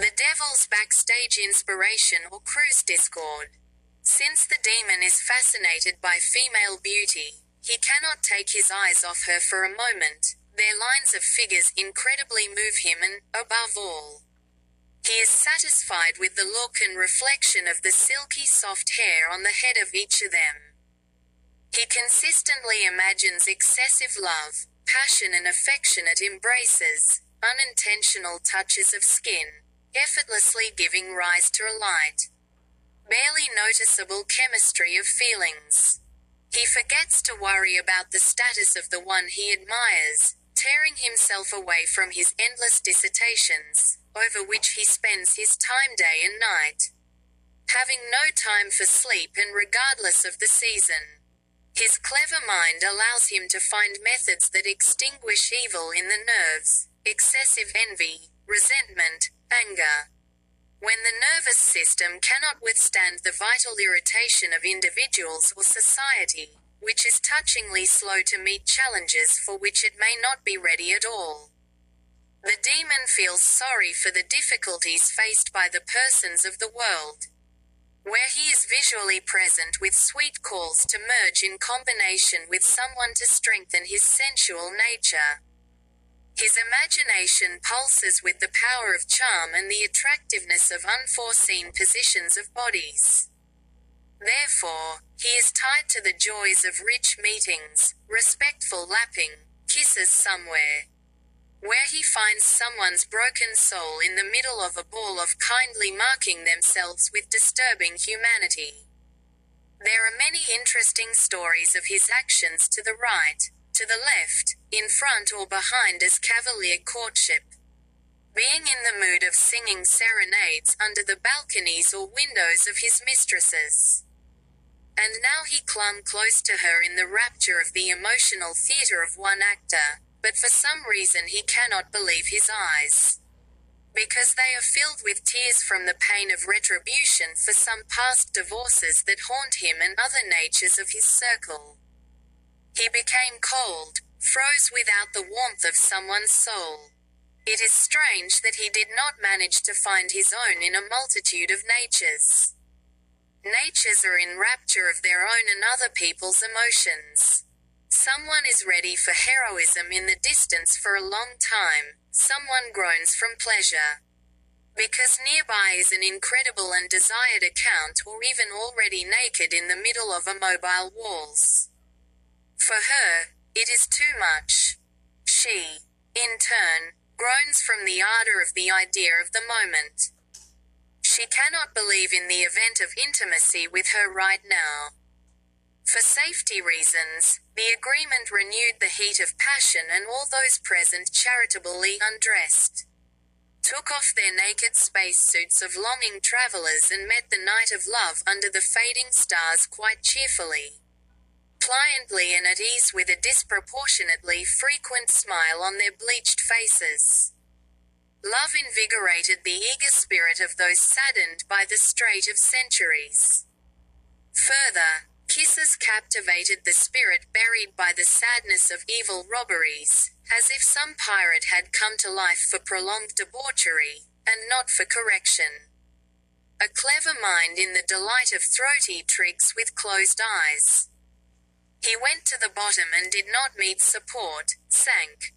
The devil's backstage inspiration or cruise discord. Since the demon is fascinated by female beauty, he cannot take his eyes off her for a moment. Their lines of figures incredibly move him and, above all, he is satisfied with the look and reflection of the silky soft hair on the head of each of them. He consistently imagines excessive love, passion and affectionate embraces, unintentional touches of skin, effortlessly giving rise to a light, barely noticeable chemistry of feelings. He forgets to worry about the status of the one he admires, tearing himself away from his endless dissertations, over which he spends his time day and night, having no time for sleep and regardless of the season. His clever mind allows him to find methods that extinguish evil in the nerves, excessive envy, resentment, anger. When the nervous system cannot withstand the vital irritation of individuals or society, which is touchingly slow to meet challenges for which it may not be ready at all. The demon feels sorry for the difficulties faced by the persons of the world, where he is visually present with sweet calls to merge in combination with someone to strengthen his sensual nature. His imagination pulses with the power of charm and the attractiveness of unforeseen positions of bodies. Therefore, he is tied to the joys of rich meetings, respectful lapping, kisses somewhere, where he finds someone's broken soul in the middle of a ball of kindly marking themselves with disturbing humanity. There are many interesting stories of his actions to the right, to the left, in front or behind as cavalier courtship, being in the mood of singing serenades under the balconies or windows of his mistresses. And now he clung close to her in the rapture of the emotional theatre of one actor, but for some reason he cannot believe his eyes, because they are filled with tears from the pain of retribution for some past divorces that haunt him and other natures of his circle. He became cold, froze without the warmth of someone's soul. It is strange that he did not manage to find his own in a multitude of natures. Natures are in rapture of their own and other people's emotions. Someone is ready for heroism in the distance for a long time, someone groans from pleasure, because nearby is an incredible and desired account or even already naked in the middle of a mobile walls. For her, it is too much. She, in turn, groans from the ardor of the idea of the moment. She cannot believe in the event of intimacy with her right now. For safety reasons, the agreement renewed the heat of passion and all those present charitably undressed, took off their naked spacesuits of longing travelers and met the night of love under the fading stars quite cheerfully, pliantly and at ease with a disproportionately frequent smile on their bleached faces. Love invigorated the eager spirit of those saddened by the strait of centuries. Further, kisses captivated the spirit buried by the sadness of evil robberies, as if some pirate had come to life for prolonged debauchery, and not for correction. A clever mind in the delight of throaty tricks with closed eyes. He went to the bottom and did not meet support, sank.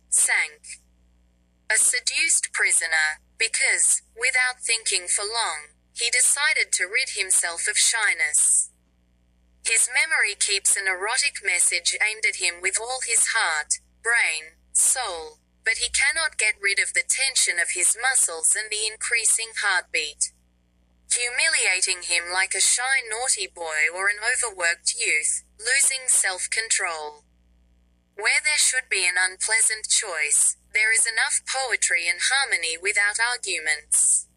A seduced prisoner, because, without thinking for long, he decided to rid himself of shyness. His memory keeps an erotic message aimed at him with all his heart, brain, soul, but he cannot get rid of the tension of his muscles and the increasing heartbeat, humiliating him like a shy naughty boy or an overworked youth, losing self-control. Where there should be an unpleasant choice, there is enough poetry and harmony without arguments.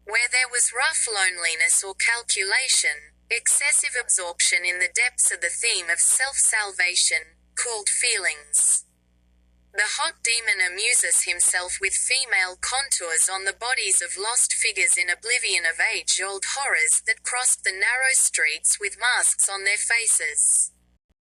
Where there was rough loneliness or calculation, excessive absorption in the depths of the theme of self-salvation, cooled feelings. The hot demon amuses himself with female contours on the bodies of lost figures in oblivion of age-old horrors that crossed the narrow streets with masks on their faces.